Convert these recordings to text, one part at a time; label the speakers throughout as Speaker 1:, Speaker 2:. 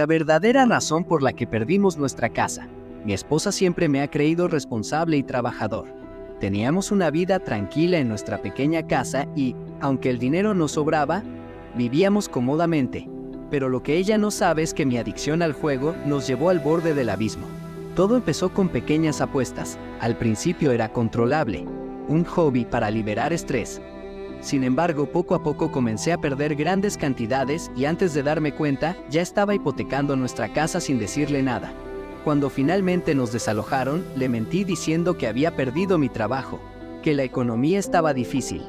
Speaker 1: La verdadera razón por la que perdimos nuestra casa. Mi esposa siempre me ha creído responsable y trabajador. Teníamos una vida tranquila en nuestra pequeña casa y, aunque el dinero nos sobraba, vivíamos cómodamente. Pero lo que ella no sabe es que mi adicción al juego nos llevó al borde del abismo. Todo empezó con pequeñas apuestas. Al principio era controlable, un hobby para liberar estrés. Sin embargo, poco a poco comencé a perder grandes cantidades y antes de darme cuenta, ya estaba hipotecando nuestra casa sin decirle nada. Cuando finalmente nos desalojaron, le mentí diciendo que había perdido mi trabajo, que la economía estaba difícil.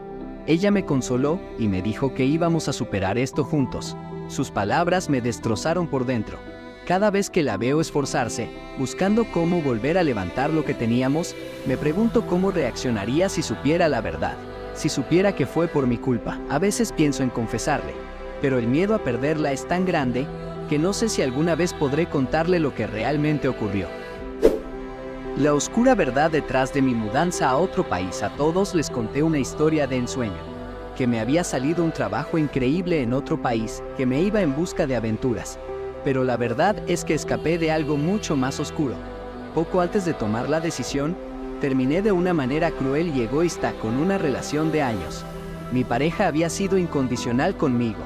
Speaker 1: Ella me consoló y me dijo que íbamos a superar esto juntos. Sus palabras me destrozaron por dentro. Cada vez que la veo esforzarse, buscando cómo volver a levantar lo que teníamos, me pregunto cómo reaccionaría si supiera la verdad. Si supiera que fue por mi culpa. A veces pienso en confesarle, pero el miedo a perderla es tan grande que no sé si alguna vez podré contarle lo que realmente ocurrió. La oscura verdad detrás de mi mudanza a otro país. A todos les conté una historia de ensueño, que me había salido un trabajo increíble en otro país, que me iba en busca de aventuras. Pero la verdad es que escapé de algo mucho más oscuro. Poco antes de tomar la decisión, terminé de una manera cruel y egoísta con una relación de años. Mi pareja había sido incondicional conmigo,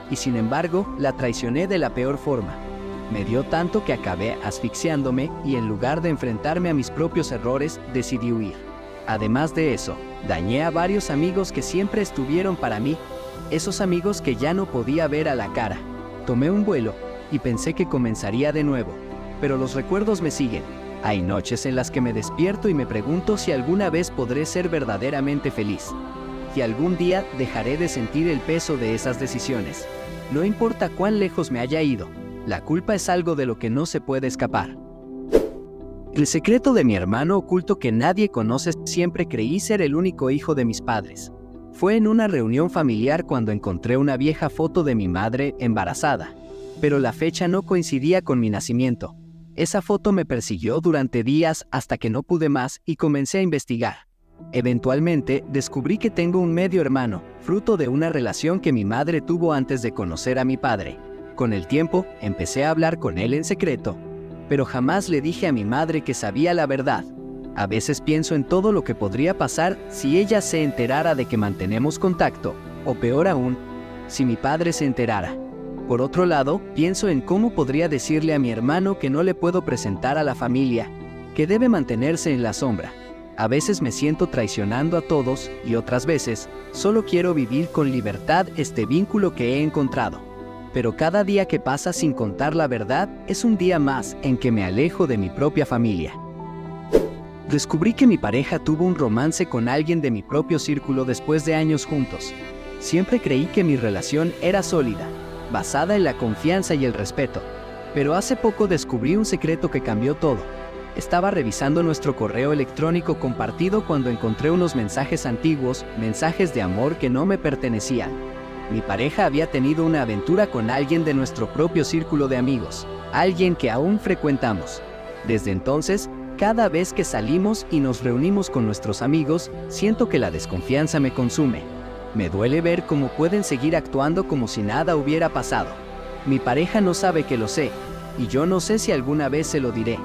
Speaker 1: y sin embargo, la traicioné de la peor forma. Me dio tanto que acabé asfixiándome y en lugar de enfrentarme a mis propios errores, decidí huir. Además de eso, dañé a varios amigos que siempre estuvieron para mí, esos amigos que ya no podía ver a la cara. Tomé un vuelo y pensé que comenzaría de nuevo, pero los recuerdos me siguen. Hay noches en las que me despierto y me pregunto si alguna vez podré ser verdaderamente feliz. Y algún día dejaré de sentir el peso de esas decisiones. No importa cuán lejos me haya ido, la culpa es algo de lo que no se puede escapar. El secreto de mi hermano oculto que nadie conoce. Siempre creí ser el único hijo de mis padres. Fue en una reunión familiar cuando encontré una vieja foto de mi madre embarazada, pero la fecha no coincidía con mi nacimiento. Esa foto me persiguió durante días hasta que no pude más y comencé a investigar. Eventualmente descubrí que tengo un medio hermano, fruto de una relación que mi madre tuvo antes de conocer a mi padre. Con el tiempo, empecé a hablar con él en secreto, pero jamás le dije a mi madre que sabía la verdad. A veces pienso en todo lo que podría pasar si ella se enterara de que mantenemos contacto, o peor aún, si mi padre se enterara. Por otro lado, pienso en cómo podría decirle a mi hermano que no le puedo presentar a la familia, que debe mantenerse en la sombra. A veces me siento traicionando a todos y otras veces solo quiero vivir con libertad este vínculo que he encontrado. Pero cada día que pasa sin contar la verdad es un día más en que me alejo de mi propia familia. Descubrí que mi pareja tuvo un romance con alguien de mi propio círculo después de años juntos. Siempre creí que mi relación era sólida, basada en la confianza y el respeto. Pero hace poco descubrí un secreto que cambió todo. Estaba revisando nuestro correo electrónico compartido cuando encontré unos mensajes antiguos, mensajes de amor que no me pertenecían. Mi pareja había tenido una aventura con alguien de nuestro propio círculo de amigos, alguien que aún frecuentamos. Desde entonces, cada vez que salimos y nos reunimos con nuestros amigos, siento que la desconfianza me consume. Me duele ver cómo pueden seguir actuando como si nada hubiera pasado. Mi pareja no sabe que lo sé, y yo no sé si alguna vez se lo diré.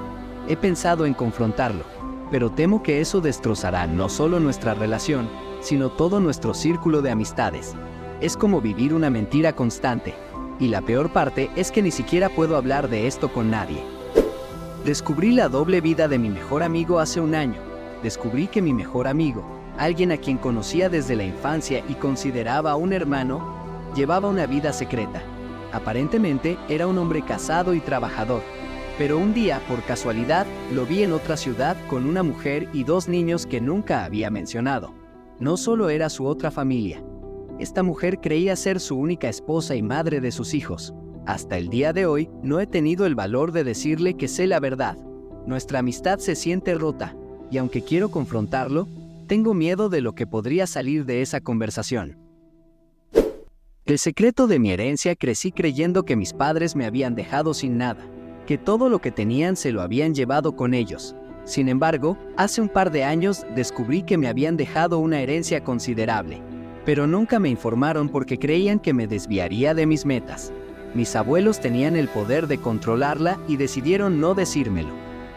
Speaker 1: He pensado en confrontarlo, pero temo que eso destrozará no solo nuestra relación, sino todo nuestro círculo de amistades. Es como vivir una mentira constante, y la peor parte es que ni siquiera puedo hablar de esto con nadie. Descubrí la doble vida de mi mejor amigo hace un año. Descubrí que mi mejor amigo, alguien a quien conocía desde la infancia y consideraba un hermano, llevaba una vida secreta. Aparentemente era un hombre casado y trabajador, pero un día, por casualidad, lo vi en otra ciudad con una mujer y 2 niños que nunca había mencionado. No solo era su otra familia. Esta mujer creía ser su única esposa y madre de sus hijos. Hasta el día de hoy, no he tenido el valor de decirle que sé la verdad. Nuestra amistad se siente rota, y aunque quiero confrontarlo, tengo miedo de lo que podría salir de esa conversación. El secreto de mi herencia. Crecí creyendo que mis padres me habían dejado sin nada, que todo lo que tenían se lo habían llevado con ellos. Sin embargo, hace un par de años descubrí que me habían dejado una herencia considerable, pero nunca me informaron porque creían que me desviaría de mis metas. Mis abuelos tenían el poder de controlarla y decidieron no decírmelo.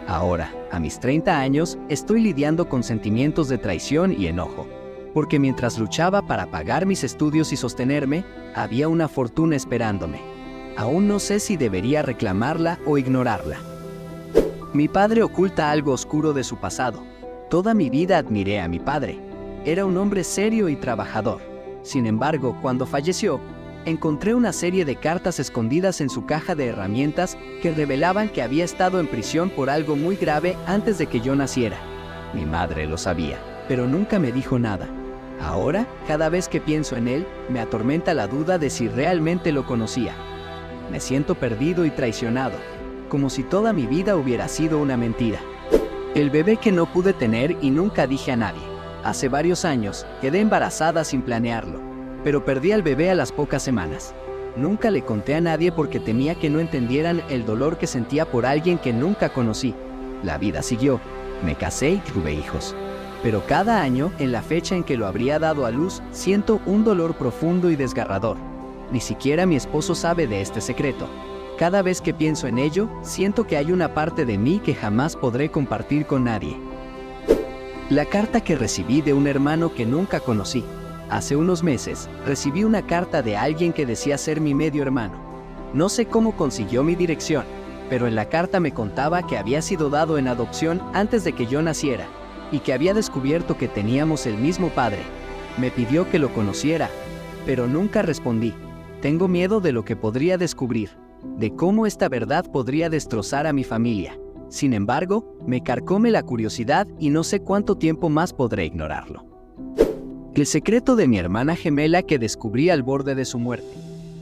Speaker 1: Ahora, a mis 30 años, estoy lidiando con sentimientos de traición y enojo, porque mientras luchaba para pagar mis estudios y sostenerme, había una fortuna esperándome. Aún no sé si debería reclamarla o ignorarla. Mi padre oculta algo oscuro de su pasado. Toda mi vida admiré a mi padre. Era un hombre serio y trabajador. Sin embargo, cuando falleció, encontré una serie de cartas escondidas en su caja de herramientas que revelaban que había estado en prisión por algo muy grave antes de que yo naciera. Mi madre lo sabía, pero nunca me dijo nada. Ahora, cada vez que pienso en él, me atormenta la duda de si realmente lo conocía. Me siento perdido y traicionado, como si toda mi vida hubiera sido una mentira. El bebé que no pude tener y nunca dije a nadie. Hace varios años, quedé embarazada sin planearlo, pero perdí al bebé a las pocas semanas. Nunca le conté a nadie porque temía que no entendieran el dolor que sentía por alguien que nunca conocí. La vida siguió. Me casé y tuve hijos. Pero cada año, en la fecha en que lo habría dado a luz, siento un dolor profundo y desgarrador. Ni siquiera mi esposo sabe de este secreto. Cada vez que pienso en ello, siento que hay una parte de mí que jamás podré compartir con nadie. La carta que recibí de un hermano que nunca conocí. Hace unos meses, recibí una carta de alguien que decía ser mi medio hermano. No sé cómo consiguió mi dirección, pero en la carta me contaba que había sido dado en adopción antes de que yo naciera, y que había descubierto que teníamos el mismo padre. Me pidió que lo conociera, pero nunca respondí. Tengo miedo de lo que podría descubrir, de cómo esta verdad podría destrozar a mi familia. Sin embargo, me carcome la curiosidad y no sé cuánto tiempo más podré ignorarlo. El secreto de mi hermana gemela que descubrí al borde de su muerte.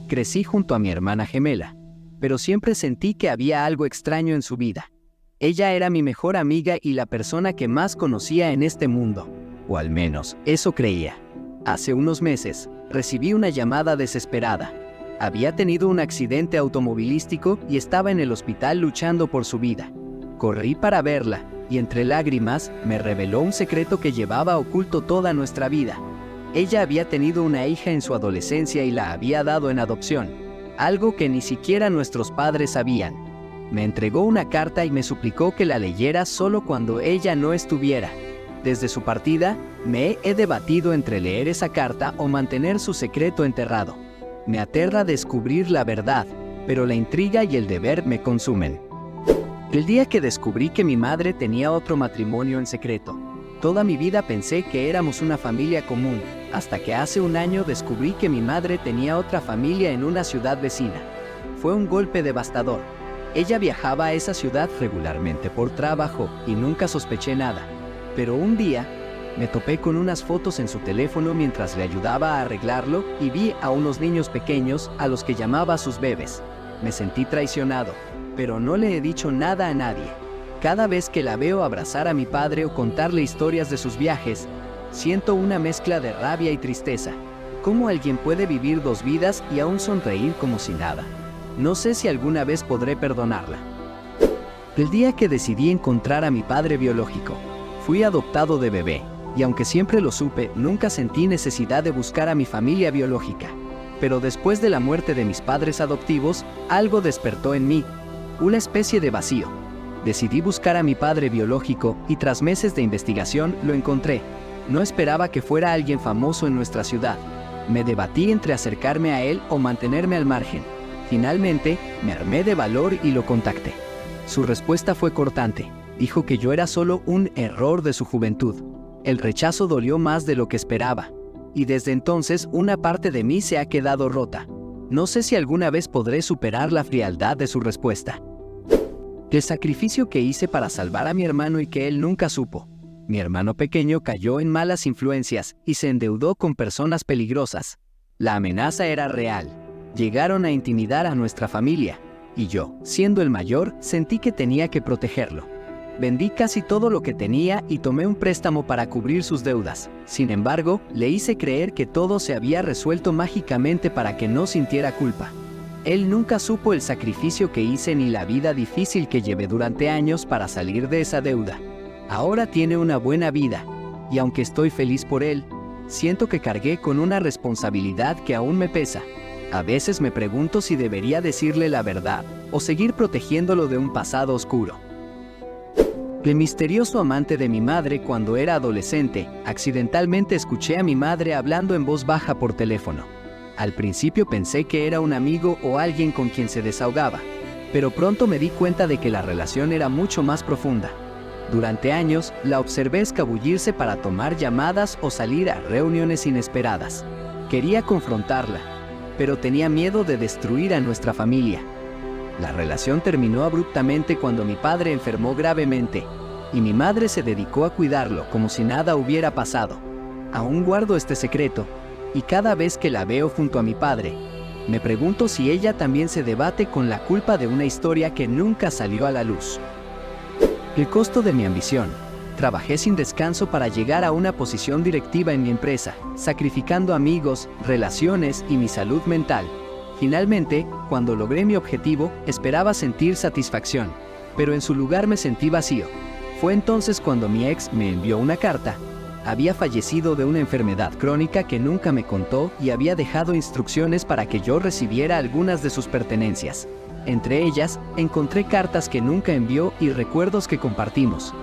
Speaker 1: Crecí junto a mi hermana gemela, pero siempre sentí que había algo extraño en su vida. Ella era mi mejor amiga y la persona que más conocía en este mundo, o al menos eso creía. Hace unos meses, recibí una llamada desesperada. Había tenido un accidente automovilístico y estaba en el hospital luchando por su vida. Corrí para verla y entre lágrimas me reveló un secreto que llevaba oculto toda nuestra vida. Ella había tenido una hija en su adolescencia y la había dado en adopción, algo que ni siquiera nuestros padres sabían. Me entregó una carta y me suplicó que la leyera solo cuando ella no estuviera. Desde su partida, me he debatido entre leer esa carta o mantener su secreto enterrado. Me aterra descubrir la verdad, pero la intriga y el deber me consumen. El día que descubrí que mi madre tenía otro matrimonio en secreto, toda mi vida pensé que éramos una familia común, hasta que hace un año descubrí que mi madre tenía otra familia en una ciudad vecina. Fue un golpe devastador. Ella viajaba a esa ciudad regularmente por trabajo y nunca sospeché nada. Pero un día, me topé con unas fotos en su teléfono mientras le ayudaba a arreglarlo y vi a unos niños pequeños a los que llamaba sus bebés. Me sentí traicionado, pero no le he dicho nada a nadie. Cada vez que la veo abrazar a mi padre o contarle historias de sus viajes, siento una mezcla de rabia y tristeza. ¿Cómo alguien puede vivir dos vidas y aún sonreír como si nada? No sé si alguna vez podré perdonarla. El día que decidí encontrar a mi padre biológico, fui adoptado de bebé, y aunque siempre lo supe, nunca sentí necesidad de buscar a mi familia biológica. Pero después de la muerte de mis padres adoptivos, algo despertó en mí, una especie de vacío. Decidí buscar a mi padre biológico y tras meses de investigación lo encontré. No esperaba que fuera alguien famoso en nuestra ciudad. Me debatí entre acercarme a él o mantenerme al margen. Finalmente, me armé de valor y lo contacté. Su respuesta fue cortante. Dijo que yo era solo un error de su juventud. El rechazo dolió más de lo que esperaba. Y desde entonces una parte de mí se ha quedado rota. No sé si alguna vez podré superar la frialdad de su respuesta. El sacrificio que hice para salvar a mi hermano y que él nunca supo. Mi hermano pequeño cayó en malas influencias y se endeudó con personas peligrosas. La amenaza era real. Llegaron a intimidar a nuestra familia. Y yo, siendo el mayor, sentí que tenía que protegerlo. Vendí casi todo lo que tenía y tomé un préstamo para cubrir sus deudas. Sin embargo, le hice creer que todo se había resuelto mágicamente para que no sintiera culpa. Él nunca supo el sacrificio que hice ni la vida difícil que llevé durante años para salir de esa deuda. Ahora tiene una buena vida, y aunque estoy feliz por él, siento que cargué con una responsabilidad que aún me pesa. A veces me pregunto si debería decirle la verdad o seguir protegiéndolo de un pasado oscuro. El misterioso amante de mi madre cuando era adolescente, accidentalmente escuché a mi madre hablando en voz baja por teléfono. Al principio pensé que era un amigo o alguien con quien se desahogaba, pero pronto me di cuenta de que la relación era mucho más profunda. Durante años, la observé escabullirse para tomar llamadas o salir a reuniones inesperadas. Quería confrontarla, pero tenía miedo de destruir a nuestra familia. La relación terminó abruptamente cuando mi padre enfermó gravemente, y mi madre se dedicó a cuidarlo como si nada hubiera pasado. Aún guardo este secreto, y cada vez que la veo junto a mi padre, me pregunto si ella también se debate con la culpa de una historia que nunca salió a la luz. El costo de mi ambición. Trabajé sin descanso para llegar a una posición directiva en mi empresa, sacrificando amigos, relaciones y mi salud mental. Finalmente, cuando logré mi objetivo, esperaba sentir satisfacción, pero en su lugar me sentí vacío. Fue entonces cuando mi ex me envió una carta. Había fallecido de una enfermedad crónica que nunca me contó y había dejado instrucciones para que yo recibiera algunas de sus pertenencias. Entre ellas, encontré cartas que nunca envió y recuerdos que compartimos.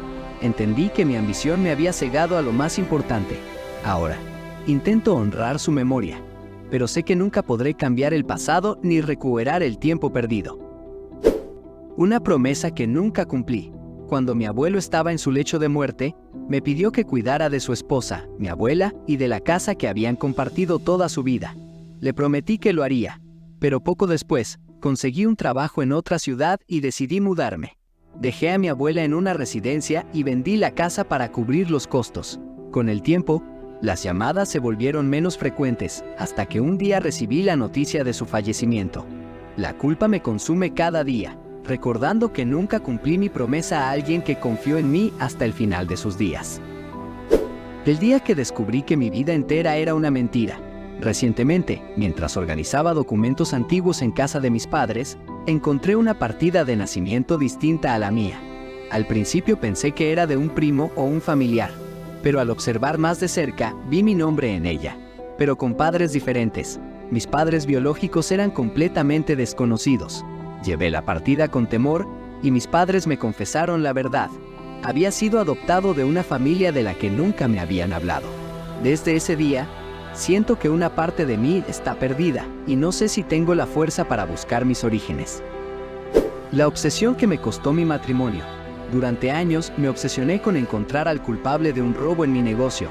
Speaker 1: Entendí que mi ambición me había cegado a lo más importante. Ahora, intento honrar su memoria, pero sé que nunca podré cambiar el pasado ni recuperar el tiempo perdido. Una promesa que nunca cumplí. Cuando mi abuelo estaba en su lecho de muerte, me pidió que cuidara de su esposa, mi abuela, y de la casa que habían compartido toda su vida. Le prometí que lo haría, pero poco después, conseguí un trabajo en otra ciudad y decidí mudarme. Dejé a mi abuela en una residencia y vendí la casa para cubrir los costos. Con el tiempo, las llamadas se volvieron menos frecuentes, hasta que un día recibí la noticia de su fallecimiento. La culpa me consume cada día, recordando que nunca cumplí mi promesa a alguien que confió en mí hasta el final de sus días. El día que descubrí que mi vida entera era una mentira. Recientemente, mientras organizaba documentos antiguos en casa de mis padres, encontré una partida de nacimiento distinta a la mía. Al principio pensé que era de un primo o un familiar, pero al observar más de cerca, vi mi nombre en ella, pero con padres diferentes. Mis padres biológicos eran completamente desconocidos. Llevé la partida con temor y mis padres me confesaron la verdad. Había sido adoptado de una familia de la que nunca me habían hablado. Desde ese día, siento que una parte de mí está perdida y no sé si tengo la fuerza para buscar mis orígenes. La obsesión que me costó mi matrimonio. Durante años me obsesioné con encontrar al culpable de un robo en mi negocio,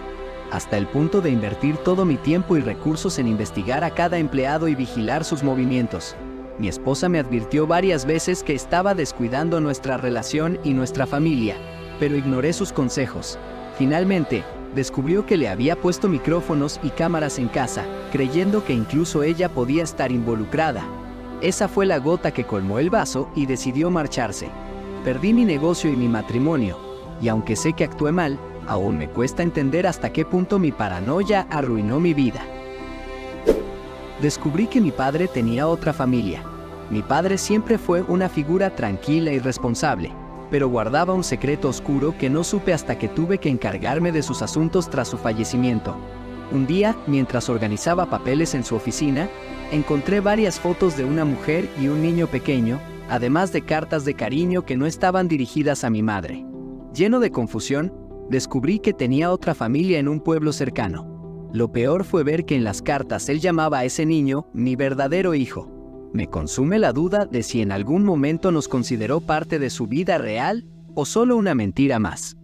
Speaker 1: hasta el punto de invertir todo mi tiempo y recursos en investigar a cada empleado y vigilar sus movimientos. Mi esposa me advirtió varias veces que estaba descuidando nuestra relación y nuestra familia, pero ignoré sus consejos. Finalmente, descubrió que le había puesto micrófonos y cámaras en casa, creyendo que incluso ella podía estar involucrada. Esa fue la gota que colmó el vaso y decidió marcharse. Perdí mi negocio y mi matrimonio, y aunque sé que actué mal, aún me cuesta entender hasta qué punto mi paranoia arruinó mi vida. Descubrí que mi padre tenía otra familia. Mi padre siempre fue una figura tranquila y responsable, pero guardaba un secreto oscuro que no supe hasta que tuve que encargarme de sus asuntos tras su fallecimiento. Un día, mientras organizaba papeles en su oficina, encontré varias fotos de una mujer y un niño pequeño, además de cartas de cariño que no estaban dirigidas a mi madre. Lleno de confusión, descubrí que tenía otra familia en un pueblo cercano. Lo peor fue ver que en las cartas él llamaba a ese niño mi verdadero hijo. Me consume la duda de si en algún momento nos consideró parte de su vida real o solo una mentira más.